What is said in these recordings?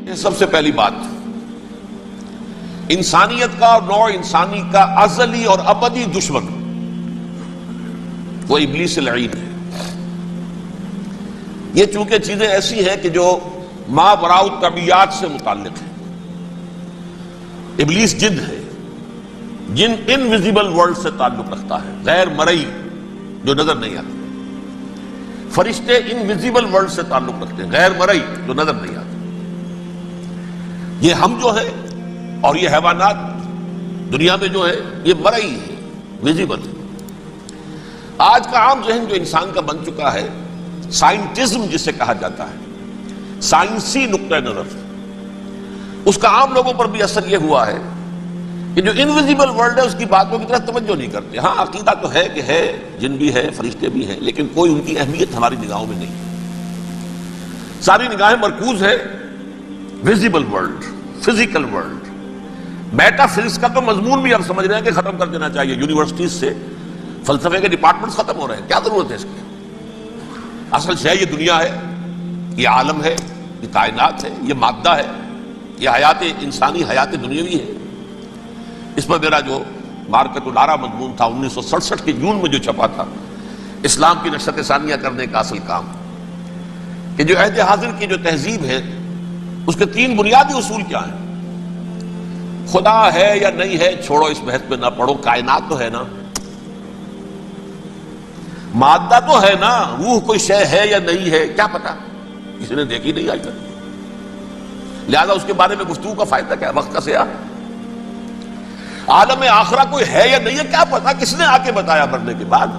سب سے پہلی بات، انسانیت کا اور نوع انسانی کا ازلی اور ابدی دشمن وہ ابلیس لعین ہے۔ یہ چونکہ چیزیں ایسی ہیں کہ جو ماوراء الطبیعات سے متعلق ہیں۔ ابلیس جن ہے، جن انویزیبل ورلڈ سے تعلق رکھتا ہے، غیر مرئی جو نظر نہیں آتی۔ فرشتے انویزیبل ورلڈ سے تعلق رکھتے ہیں، غیر مرئی جو نظر نہیں آتی۔ یہ ہم جو ہے اور یہ حیوانات دنیا میں جو ہے یہ مرئی ہے، ویزیبل ہے۔ آج کا عام ذہن جو انسان کا بن چکا ہے، سائنٹزم جسے کہا جاتا ہے، سائنسی نقطہ نظر، اس کا عام لوگوں پر بھی اثر یہ ہوا ہے کہ جو انویزیبل ورلڈ ہے اس کی باتوں کی طرف توجہ نہیں کرتے۔ ہاں عقیدہ تو ہے کہ ہے، جن بھی ہے، فرشتے بھی ہیں، لیکن کوئی ان کی اہمیت ہماری نگاہوں میں نہیں۔ ساری نگاہیں مرکوز ہے visible world, physical world. Meta physics کا تو مضمون بھی اب سمجھ رہے ہیں کہ ختم کر دینا چاہیے، یونیورسٹیز سے فلسفے کے ڈپارٹمنٹس ختم ہو رہے ہیں، کیا ضرورت ہے اس کی؟ اصل شے یہ دنیا ہے، یہ عالم ہے، یہ کائنات ہے، یہ مادہ ہے، یہ حیات انسانی، حیات دنیاوی ہے۔ اس پر میرا جو مارکت الارا مضمون تھا 1967 کے جون میں جو چھپا تھا، اسلام کی نشرت ثانیہ کرنے کا اصل کام، کہ جو عہد حاضر کی جو تہذیب ہے اس کے 3 بنیادی اصول کیا ہیں؟ خدا ہے یا نہیں ہے چھوڑو، اس بحث پہ نہ پڑھو، کائنات تو ہے نا، مادہ تو ہے نا، روح کوئی شے ہے یا نہیں ہے کیا پتا، کسی نے دیکھی نہیں آج تک، لہذا اس کے بارے میں گفتگو کا فائدہ کیا؟ وقت کا سیاح۔ عالم آخرہ کوئی ہے یا نہیں ہے کیا پتا، کس نے آ کے بتایا مرنے کے بعد،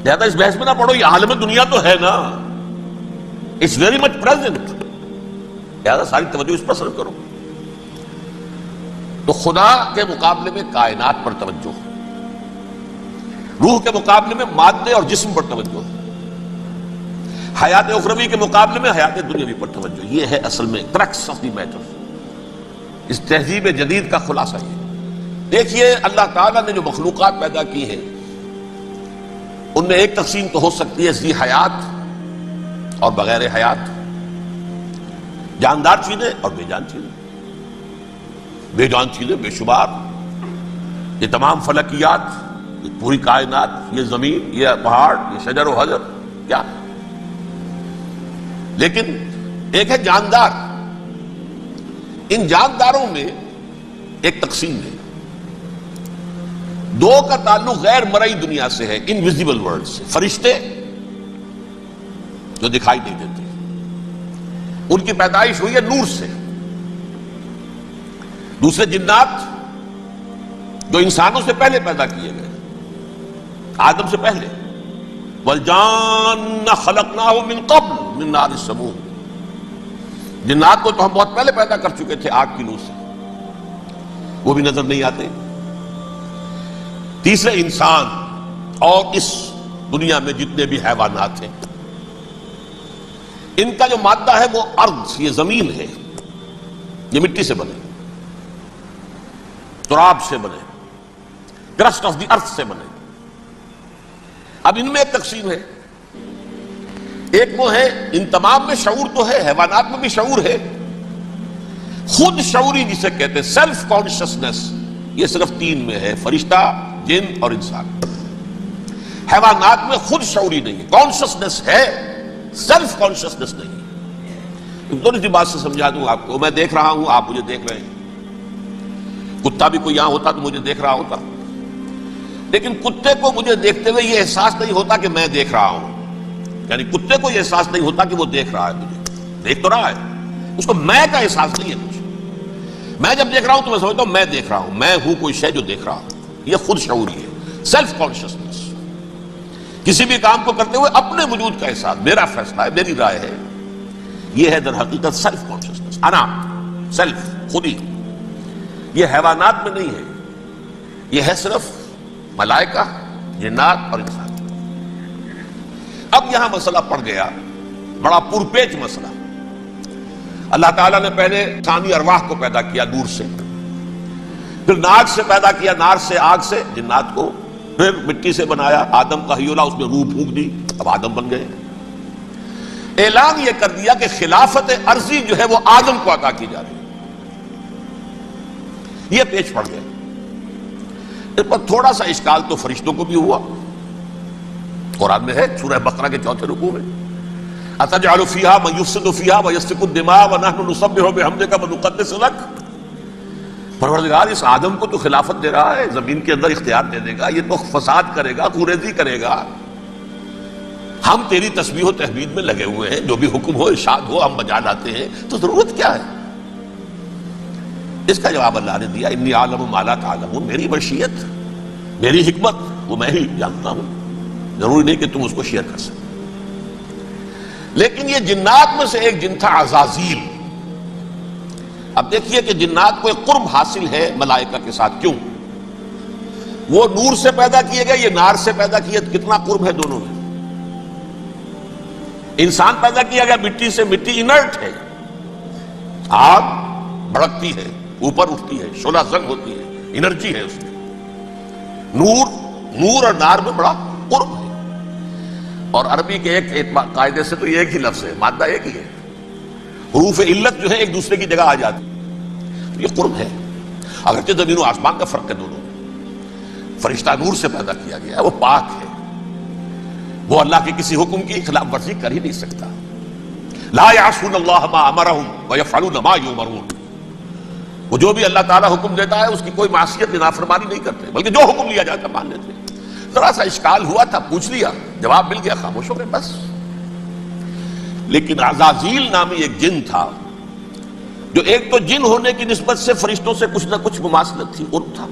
لہذا اس بحث میں نہ پڑھو، یہ عالم دنیا تو ہے نا، اٹس ویری مچ پریزنٹ، لہذا ساری توجہ اس پر صرف کرو۔ تو خدا کے مقابلے میں کائنات پر توجہ، روح کے مقابلے میں مادے اور جسم پر توجہ، حیات اخروی کے مقابلے میں حیات دنیاوی پر توجہ۔ یہ ہے اصل میں کرکس آف دی میٹر، اس تہذیب جدید کا خلاصہ یہ۔ دیکھیے اللہ تعالیٰ نے جو مخلوقات پیدا کی ہیں ان میں ایک تقسیم تو ہو سکتی ہے ذی حیات اور بغیر حیات، جاندار چیزیں اور بے جان چیزیں۔ بے جان چیزیں بے شمار، یہ تمام فلکیات، یہ پوری کائنات، یہ زمین، یہ پہاڑ، یہ شجر و حجر، کیا؟ لیکن ایک ہے جاندار۔ ان جانداروں میں ایک تقسیم ہے، 2 کا تعلق غیر مرئی دنیا سے ہے، انویزیبل ورلڈ سے۔ فرشتے جو دکھائی نہیں دیتے، ان کی پیدائش ہوئی ہے نور سے۔ دوسرے جنات جو انسانوں سے پہلے پیدا کیے گئے، آدم سے پہلے، وَالْجَانَّ خَلَقْنَاهُ مِن قَبْلُ مِن نَارِ السَّمُومِ، جنات کو تو ہم بہت پہلے پیدا کر چکے تھے آگ کی نور سے، وہ بھی نظر نہیں آتے۔ تیسرے انسان اور اس دنیا میں جتنے بھی حیوانات ہیں، ان کا جو مادہ ہے وہ ارض، یہ زمین ہے، یہ مٹی سے بنے، تراب سے بنے، کرسٹ آف دی ارتھ سے بنے۔ اب ان میں ایک تقسیم ہے، ایک وہ ہے، ان تمام میں شعور تو ہے، حیوانات میں بھی شعور ہے، خود شعوری جسے کہتے ہیں سیلف کانشسنس، یہ صرف 3 میں ہے، فرشتہ، جن اور انسان۔ حیوانات میں خود شعوری نہیں ہے، کانشسنس ہے، سیلف کانشسنس نہیں ہے۔ تھوڑی سی بات سے سمجھا دوں آپ کو، میں دیکھ رہا ہوں، آپ مجھے دیکھ رہے ہیں، کتا بھی کوئی یہاں ہوتا تو مجھے دیکھ رہا ہوتا، لیکن کتے کو مجھے دیکھتے ہوئے یہ احساس نہیں ہوتا کہ میں دیکھ رہا ہوں، یعنی کتے کو یہ احساس نہیں ہوتا کہ وہ دیکھ رہا ہے، مجھے دیکھ تو رہا ہے، اس کو میں کا احساس نہیں ہے کچھ۔ میں جب دیکھ رہا ہوں تو میں سمجھتا ہوں میں دیکھ رہا ہوں، میں ہوں کوئی شے جو دیکھ رہا ہوں، یہ خود شعوری ہے، سیلف کانشسنس۔ کسی بھی کام کو کرتے ہوئے اپنے وجود کا احساس، میرا فیصلہ ہے، میری رائے ہے، یہ ہے در حقیقت سیلف کانشسنس، انا، سیلف، خودی۔ یہ حیوانات میں نہیں ہے، یہ ہے صرف ملائکہ، جنات اور انسان۔ اب یہاں مسئلہ پڑ گیا، بڑا پرپیچ مسئلہ۔ اللہ تعالیٰ نے پہلے انسانی ارواح کو پیدا کیا نور سے، پھر ناک سے پیدا کیا، نار سے، آگ سے جنات کو، پھر مٹی سے بنایا، آدم کا حی اللہ، اس میں روح پھونک دی، اب آدم بن گئے۔ اعلان یہ کر دیا کہ خلافت عرضی جو ہے وہ آدم کو عطا کی جا رہی ہے. یہ پیش پڑ گیا. اس پر تھوڑا سا اشکال تو فرشتوں کو بھی ہوا. قرآن میں ہے سورہ بقرہ کے 4 رکوع میں اتجعل فیہا من یفسد فیہا ویسفک الدماء ونحن نسبح بحمدک ونقدس لک. پروردگار اس آدم کو تو خلافت دے رہا ہے، زمین کے اندر اختیار دے دے گا، یہ تو فساد کرے گا، خوریزی کرے گا، ہم تیری تسبیح و تحمید میں لگے ہوئے ہیں، جو بھی حکم ہو ارشاد ہو ہم بجا لاتے ہیں، تو ضرورت کیا ہے؟ اس کا جواب اللہ نے دیا انی اعلم ما لا تعلمون. میری مشیت، میری حکمت وہ میں ہی جانتا ہوں، ضروری نہیں کہ تم اس کو شیئر کر سکتے. لیکن یہ جنات میں سے ایک جن تھا عزازیل. اب دیکھیے کہ جنات کو ایک قرب حاصل ہے ملائکہ کے ساتھ. کیوں؟ وہ نور سے پیدا کیے گئے، یہ نار سے پیدا کیے، کتنا قرب ہے دونوں میں. انسان پیدا کیا گیا مٹی سے، مٹی انرٹ ہے، آگ بھڑکتی ہے، اوپر اٹھتی ہے، شعلہ زنگ ہوتی ہے، انرجی ہے اس میں. نور اور نار میں بڑا قرب ہے. اور عربی کے ایک قاعدے سے تو یہ ایک ہی لفظ ہے، مادہ ایک ہی ہے، حروف علت جو ہے ایک دوسرے کی جگہ آ جاتی. یہ قرب ہے، اگرچہ زمین و آسمان کا فرق ہے دونوں. فرشتہ نور سے پیدا کیا گیا ہے، وہ پاک ہے، وہ اللہ کے کسی حکم کی خلاف ورزی کر ہی نہیں سکتا. لا یعصون اللہ ما امرہم ویفعلون ما یؤمرون. وہ جو بھی اللہ تعالیٰ حکم دیتا ہے اس کی کوئی معصیت نافرمانی نہیں کرتے، بلکہ جو حکم لیا جاتا مان لیتے. ذرا سا اشکال ہوا تھا، پوچھ لیا، جواب مل گیا، خاموش ہو گئے بس. لیکن عزازیل نامی ایک جن تھا جو ایک تو جن ہونے کی نسبت سے فرشتوں سے کچھ نہ کچھ مماثلت تھی، قرب تھا.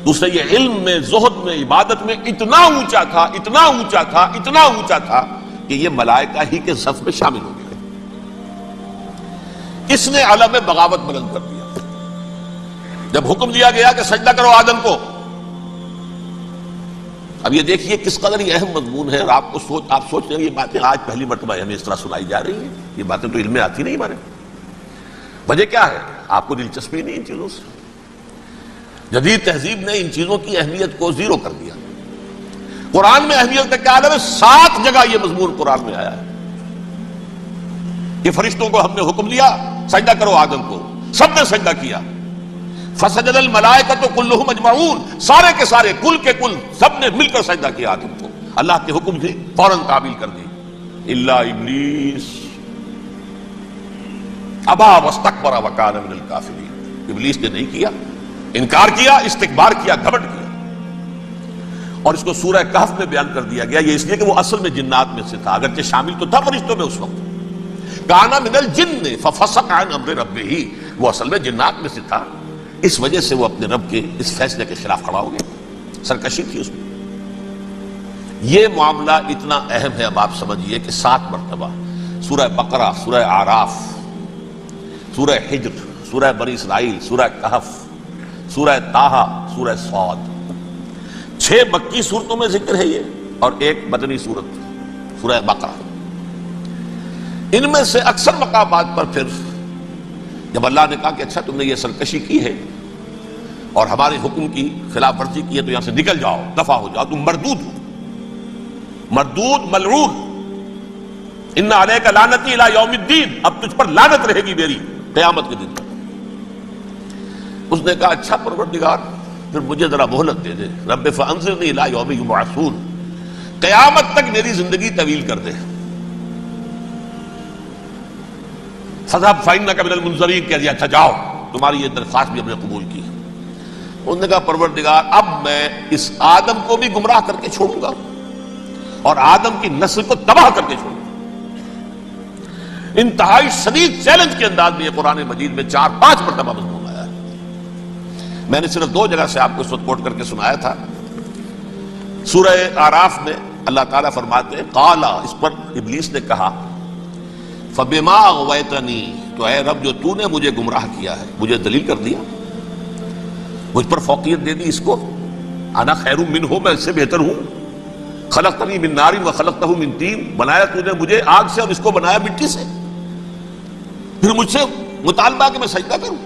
دوسرے یہ علم میں، زہد میں، عبادت میں اتنا اونچا تھا، اتنا اونچا تھا، اتنا اونچا تھا کہ یہ ملائکہ ہی کے صف میں شامل ہو گئے. اس نے علم بغاوت بلند کر دیا. جب حکم دیا گیا کہ سجدہ کرو آدم کو، اب یہ دیکھیے کس قدر یہ اہم مضمون ہے. اور آپ سوچ رہے ہیں یہ باتیں آج پہلی مرتبہ ہمیں اس طرح سنائی جا رہی ہیں. یہ باتیں تو علم میں آتی نہیں ہمارے. وجہ کیا ہے؟ آپ کو دلچسپی نہیں ان چیزوں سے. جدید تہذیب نے ان چیزوں کی اہمیت کو زیرو کر دیا. قرآن میں اہمیت کا کیا عالم ہے؟ 7 جگہ یہ مضمون قرآن میں آیا ہے کہ فرشتوں کو ہم نے حکم دیا سجدہ کرو آدم کو، سب نے سجدہ کیا. فسجد الملائکۃ کلھم اجمعون، سارے کے سارے، کل کے کل، سب نے مل کر سجدہ کیا آدم کو. اللہ کے حکم سے فوراً تعمیل کر دی. الا ابلیس ابا واستکبر وکان من الکافرین. ابلیس نے نہیں کیا، انکار کیا، استکبار کیا، گھمنڈ کیا. اور اس کو سورہ کہف میں بیان کر دیا گیا. یہ اس لیے کہ وہ اصل میں جنات میں سے تھا، اگرچہ شامل تو تھا فرشتوں میں اس وقت. کان من الجن ففسق عن امر ربہ، وہ اصل میں جنات میں سے تھا، اس وجہ سے وہ اپنے رب کے اس فیصلے کے خلاف کھڑا ہو گیا. سرکشی تھی اس میں. یہ معاملہ اتنا اہم ہے، اب آپ سمجھیے کہ 7 مرتبہ سورہ بقرہ، سورہ اعراف، سورہ حجر، سورہ بنی اسرائیل، سورہ کہف، سورہ طٰہٰ، سورہ صاد، 6 مکی صورتوں میں ذکر ہے یہ، اور ایک مدنی صورت سورہ بقرہ. ان میں سے اکثر مقامات پر پھر جب اللہ نے کہا کہ اچھا تم نے یہ سرکشی کی ہے اور ہمارے حکم کی خلاف ورزی کی ہے تو یہاں سے نکل جاؤ، دفع ہو جاؤ، تم مردود ہو، مردود، ملعون. ان علیک لعنتی الی یوم الدین، اب تجھ پر لعنت رہے گی میری قیامت کے دن تک. اس نے کہا اچھا پروردگار پھر مجھے ذرا مہلت دے دے. رب فانظرنی الی یوم یبعثون، قیامت تک میری زندگی طویل کر دے. فذهب فإنك من المنظرین، کہہ دیا اچھا جاؤ، تمہاری یہ درخواست بھی ہم نے قبول کی. انہوں نے کہا پروردگار اب میں اس آدم کو بھی گمراہ کر کے چھوڑوں گا اور آدم کی نسل کو تباہ کر کے چھوڑوں گا. انتہائی شدید چیلنج کے انداز میں یہ قرآن مجید میں 4-5 مرتبہ مضمون آیا ہے. میں نے صرف 2 جگہ سے آپ کو اس وقت کوٹ کر کے سنایا تھا. سورہ اعراف میں اللہ تعالیٰ فرماتے ہیں قالا، اس پر ابلیس نے کہا فبما اغویتنی، تو اے رب جو تو نے مجھے گمراہ کیا ہے، مجھے دلیل کر دیا، مجھ پر فوقیت دے دی اس کو. انا خیر منہ، میں اس سے بہتر ہوں. خلقتنی من نار وخلقتہ من طین، بنایا تو نے مجھے آگ سے اور اس کو بنایا مٹی سے. پھر مجھ سے مطالبہ کہ میں سجدہ کروں،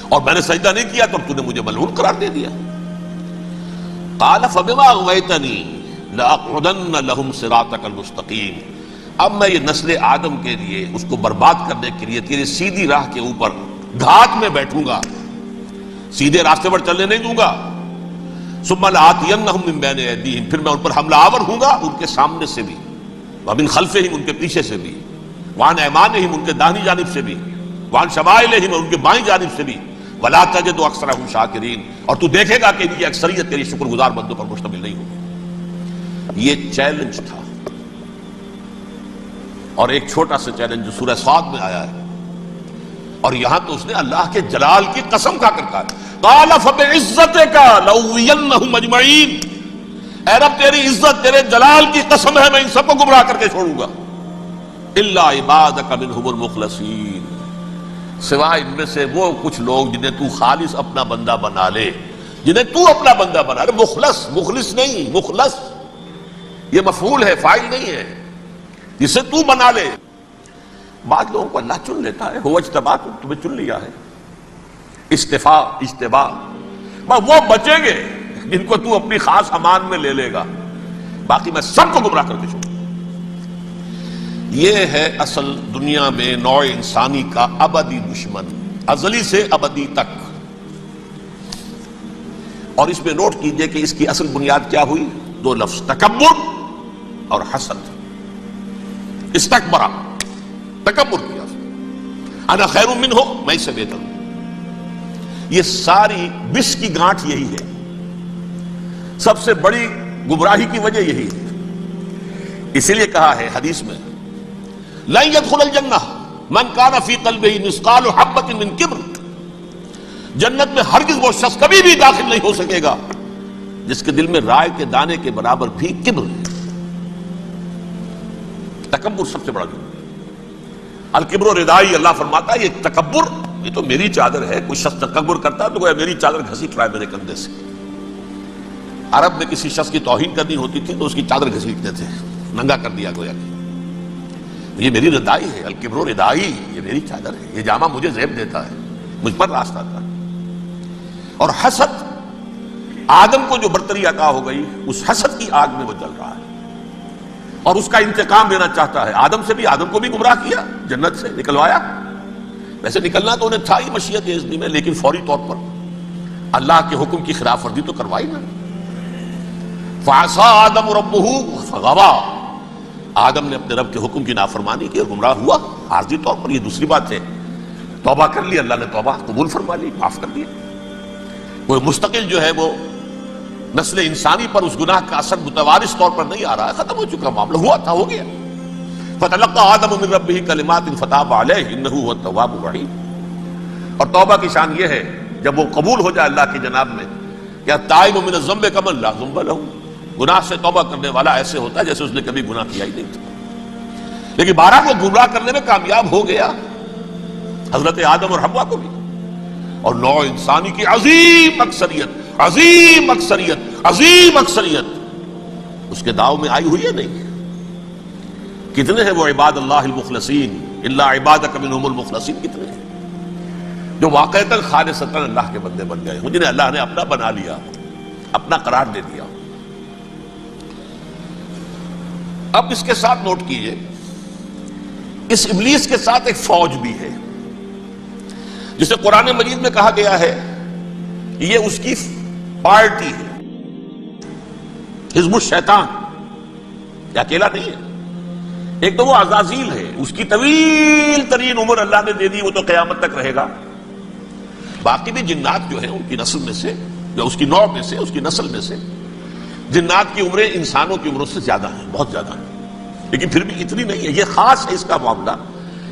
اور میں نے سجدہ نہیں کیا تو تو نے مجھے ملعون قرار دے دیا. قال فبما اغویتنی لاقعدن لهم صراطک المستقیم، اب میں یہ نسل آدم کے لیے اس کو برباد کرنے کے لیے تیری سیدھی راہ کے اوپر گھات میں بیٹھوں گا، سیدھے راستے پر چلنے نہیں دوں گا۔ ثم لآتینہم من بین ایدیہم، پھر میں ان پر حملہ آور ہوں گا ان کے سامنے سے بھی، ومن خلفہم ان کے پیچھے سے بھی، وعن ایمانہم ان کے داہنی جانب سے بھی، وعن شمائلہم ان کے بائیں جانب سے بھی، ولا تجد اکثرہم شاکرین، اور تو دیکھے گا کہ ان کی اکثریت تیری شکر گزار بندوں پر مشتمل نہیں ہوگی۔ یہ چیلنج تھا، اور ایک چھوٹا سا چیلنج جو سورہ صاد میں آیا ہے، اور یہاں تو اس نے اللہ کے جلال کی قسم کھا کر کہا، قال فبعزتک لأغوینہم اجمعین، اے رب تیری عزت تیرے جلال کی قسم ہے میں ان سب کو گمراہ کر کے چھوڑوں گا، الا عبادک منہم المخلصین، سوائے ان میں سے وہ کچھ لوگ جنہیں تو خالص اپنا بندہ بنا لے، جنہیں تو اپنا بندہ بنا لے۔ مخلص، مخلص نہیں، مخلص یہ مفعول ہے، فاعل نہیں ہے، جسے تو بنا لے۔ بعض لوگوں کو اللہ چن لیتا ہے، ہو اجتباکم، تمہیں چن لیا ہے، استفاء اجتباء، وہ بچیں گے جن کو تو اپنی خاص امان میں لے لے گا، باقی میں سب کو گمراہ کر کے چھوڑوں۔ یہ ہے اصل دنیا میں نوع انسانی کا ابدی دشمن، ازلی سے ابدی تک۔ اور اس میں نوٹ کیجئے کہ اس کی اصل بنیاد کیا ہوئی؟ دو لفظ، تکبر اور حسد۔ استکبرا، تکبر کیا، انا خیر منہ، میں اس سے بہتر ہوں۔ یہ ساری بس کی گانٹھ یہی ہے، سب سے بڑی گمراہی کی وجہ یہی ہے۔ اسی لیے کہا ہے حدیث میں، لن يدخل الجنہ من کان فی قلبہ مثقال حبۃ من کبر، جنت میں ہرگز وہ شخص کبھی بھی داخل نہیں ہو سکے گا جس کے دل میں رائے کے دانے کے برابر بھی کبر ہے۔ تکبر سب سے بڑا جرم ہے۔ الکبر ردائی، اللہ فرماتا ہے یہ تکبر یہ تو میری چادر ہے۔ کوئی شخص تکبر کرتا ہے تو گویا میری چادر گھسیٹ رہا ہے میرے کندھے سے۔ عرب میں کسی شخص کی توہین کرنی ہوتی تھی تو اس کی چادر گھسیٹتے تھے، ننگا کر دیا گویا کہ یہ میری ردائی ہے، الکبر ردائی، یہ میری چادر ہے، یہ جامہ مجھے زیب دیتا ہے، مجھ پر راستہ تھا۔ اور حسد، آدم کو جو برتری عطا ہو گئی اس حسد کی آگ میں وہ جل رہا ہے اور اس کا انتقام لینا چاہتا ہے۔ آدم سے بھی، آدم کو بھی گمراہ کیا، جنت سے نکلوایا، ویسے نکلنا تو انہیں تھا ہی مشیت اذنی میں، لیکن فوری طور پر اللہ کے حکم کی خلاف ورزی تو کروائی نا۔ فعصى آدم ربہ فغوى، آدم نے اپنے رب کے حکم کی نافرمانی کی اور گمراہ ہوا عارضی طور پر۔ یہ دوسری بات ہے، توبہ کر لی، اللہ نے توبہ قبول فرما لی، معاف کر دیا۔ وہ مستقل جو ہے وہ نسل انسانی پر اس گناہ کا اثر متوارث طور پر نہیں آ رہا ہے، ختم ہو چکا معاملہ، ہوا تھا ہو گیا۔ فتلقى آدم من ربہ کلمات فتاب علیہ انہ هو التواب الرحیم۔ اور توبہ کی شان یہ ہے جب وہ قبول ہو جائے اللہ کی جناب میں، کہ التائب من الذنب کمن لا ذنب لہ، گناہ سے توبہ کرنے والا ایسے ہوتا ہے جیسے اس نے کبھی گناہ کیا ہی نہیں تھا۔ لیکن بارہ کو گمراہ کرنے میں کامیاب ہو گیا، حضرت آدم اور حوا کو بھی، اور نوع انسانی کی عظیم اکثریت، عظیم اکثریت، عظیم اکثریت اس کے داؤ میں آئی ہوئی ہے نہیں۔ کتنے ہیں وہ عباد اللہ المخلصین، الا عبادک منہم المخلصین، کتنے ہیں جو واقعتاً خالصتاً اللہ کے بندے بن گئے، جنہیں اللہ نے اپنا بنا لیا، اپنا قرار دے دیا۔ اب اس کے ساتھ نوٹ کیجئے، اس ابلیس کے ساتھ ایک فوج بھی ہے جسے قرآن مجید میں کہا گیا ہے یہ اس کی پارٹی ہے، حزب الشیطان، یہ اکیلا نہیں ہے۔ ایک تو وہ عزازیل ہے، اس کی طویل ترین عمر اللہ نے دے دی، وہ تو قیامت تک رہے گا۔ باقی بھی جنات جو ہیں ان کی نسل میں سے، یا اس کی نوع میں سے، اس کی نسل میں سے، جنات کی عمریں انسانوں کی عمروں سے زیادہ ہیں، بہت زیادہ ہیں، لیکن پھر بھی اتنی نہیں ہے۔ یہ خاص ہے اس کا معاملہ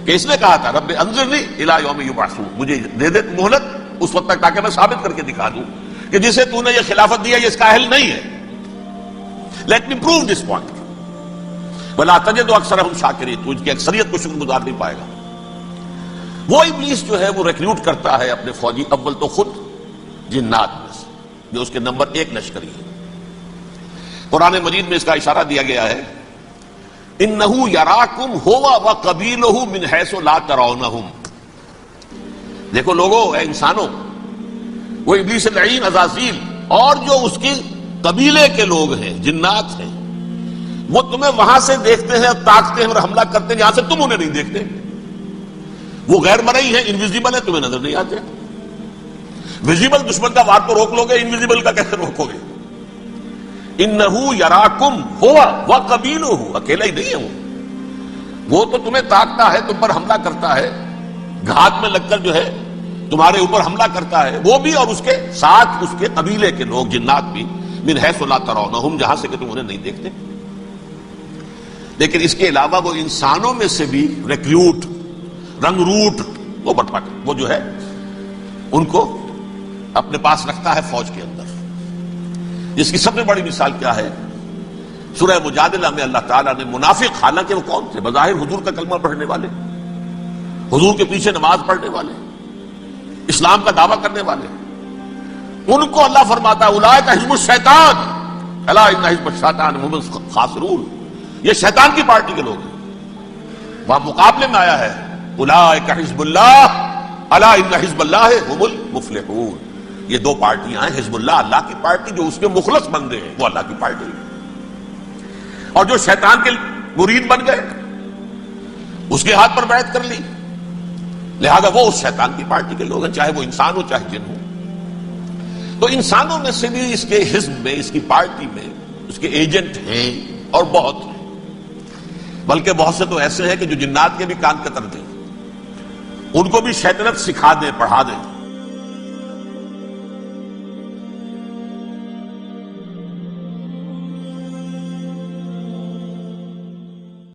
کہ اس نے کہا تھا رب انظرنی الی یوم یبعثون، مجھے دے دے مہلت اس وقت تک تاکہ میں ثابت کر کے دکھا دوں کہ جسے تو نے یہ خلافت دیا یہ اس کا اہل نہیں ہے۔ Let me prove this point, ولا تجد اکثرہم شاکرین، تو ان کی اکثریت کو شکر گزار نہیں پائے گا۔ وہ ابلیس جو ہے وہ ریکروٹ کرتا ہے اپنے فوجی، اول تو خود جنات میں سے جو اس کے نمبر 1 لشکری ہے۔ قرآن مجید میں اس کا اشارہ دیا گیا ہے، انہو یراکم ہوا وقبیلہ من حیث لا ترونہم۔ دیکھو لوگوں، اے انسانوں، وہ ابلیس لعین عزازیل اور جو اس کے قبیلے کے لوگ ہیں، جنات ہیں، وہ تمہیں وہاں سے دیکھتے ہیں اور تاکتے ہیں اور حملہ کرتے ہیں جہاں سے تم انہیں نہیں دیکھتے. وہ غیر مرئی ہیں، انویزیبل ہے، تمہیں نظر نہیں آتے. ویزیبل دشمن کا وار تو روک لو گے، انویزیبل کا کیسے روکو گے؟ انہو یراکم ہوا وقبیلہ، اکیلا ہی نہیں ہے وہ تو تمہیں تاکتا ہے، تم پر حملہ کرتا ہے، گھات میں لگ کر جو ہے تمہارے اوپر حملہ کرتا ہے، وہ بھی اور اس کے ساتھ اس کے قبیلے کے لوگ، جنات بھی، من حیث لا ترونہم، جہاں سے کہ تم انہیں نہیں دیکھتے. لیکن اس کے علاوہ وہ انسانوں میں سے بھی ریکریوٹ، رنگ روٹ، وہ بٹوا کر وہ جو ہے ان کو اپنے پاس رکھتا ہے فوج کے اندر. جس کی سب سے بڑی مثال کیا ہے؟ سورہ مجادلہ میں اللہ تعالیٰ نے منافق، حالانکہ وہ کون تھے؟ بظاہر حضور کا کلمہ پڑھنے والے، حضور کے پیچھے نماز پڑھنے والے، اسلام کا دعویٰ کرنے والے، ان کو اللہ فرماتا ہے اولئک حزب الشیطان الا ان حزب الشیطان هم الخاسرون، یہ شیطان کی پارٹی کے لوگ ہیں. وہاں مقابلے میں آیا ہے اولئک حزب اللہ الا ان حزب اللہ هم المفلحون. یہ دو پارٹیاں ہیں، حزب اللہ اللہ کی پارٹی جو اس کے مخلص بندے ہیں، وہ اللہ کی پارٹی، اور جو شیطان کے مرید بن گئے اس کے ہاتھ پر بیعت کر لی، لہذا وہ اس شیطان کی پارٹی کے لوگ ہیں، چاہے وہ انسان ہو چاہے جن ہو. تو انسانوں میں سے بھی اس کے حزب میں، اس کی پارٹی میں اس کے ایجنٹ ہیں اور بہت ہیں، بلکہ بہت سے تو ایسے ہیں کہ جو جنات کے بھی کان کتر دیں، ان کو بھی شیطنت سکھا دیں، پڑھا دیں.